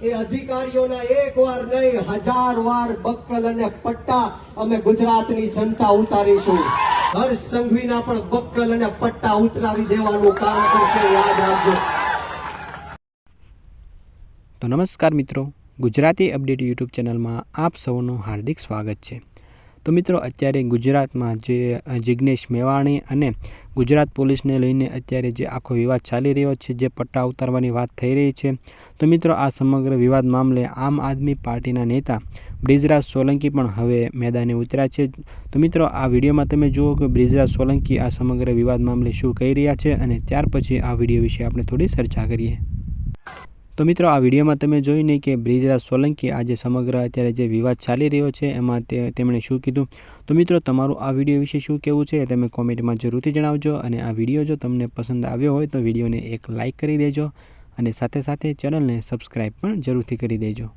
એ અધિકારીઓના એક વાર નહીં 1000 વાર બક્કલ અને પટ્ટા અમે ગુજરાતની જનતા ઉતારીશું. હર્ષ સંઘવીના પણ બક્કલ અને પટ્ટા ઉતરાવી દેવાનું કામ કરશે, યાદ રાખજો. તો નમસ્કાર મિત્રો, ગુજરાતી અપડેટ યુટ્યુબ ચેનલમાં આપ સૌનું હાર્દિક સ્વાગત છે. તો મિત્રો, અત્યારે ગુજરાતમાં જે જિગ્નેશ મેવાણી અને ગુજરાત પોલીસને લઈને અત્યારે જે આખો વિવાદ ચાલી રહ્યો છે, જે પટ્ટા ઉતારવાની વાત થઈ રહી છે, તો મિત્રો આ સમગ્ર વિવાદ મામલે આમ આદમી પાર્ટીના નેતા બ્રિજરાજ સોલંકી પણ હવે મેદાને ઉતર્યા છે. તો મિત્રો, આ વિડીયોમાં તમે જુઓ કે બ્રિજરાજ સોલંકી આ સમગ્ર વિવાદ મામલે શું કહી રહ્યા છે, અને ત્યાર પછી આ વિડીયો વિશે આપણે થોડી ચર્ચા કરીએ. તો મિત્રો, આ વિડીયોમાં તમે જોઈ નહીં કે બ્રિજરાજ સોલંકી આજે સમગ્ર અત્યારે જે વિવાદ ચાલી રહ્યો છે એમાં તેમણે શું કીધું. તો મિત્રો, તમારું આ વિડીયો વિશે શું કહેવું છે તમે કોમેન્ટમાં જરૂરથી જણાવજો. અને આ વિડીયો જો તમને પસંદ આવ્યો હોય તો વિડીયોને એક લાઇક કરી દેજો અને સાથે સાથે ચેનલને સબસ્ક્રાઈબ પણ જરૂરથી કરી દેજો.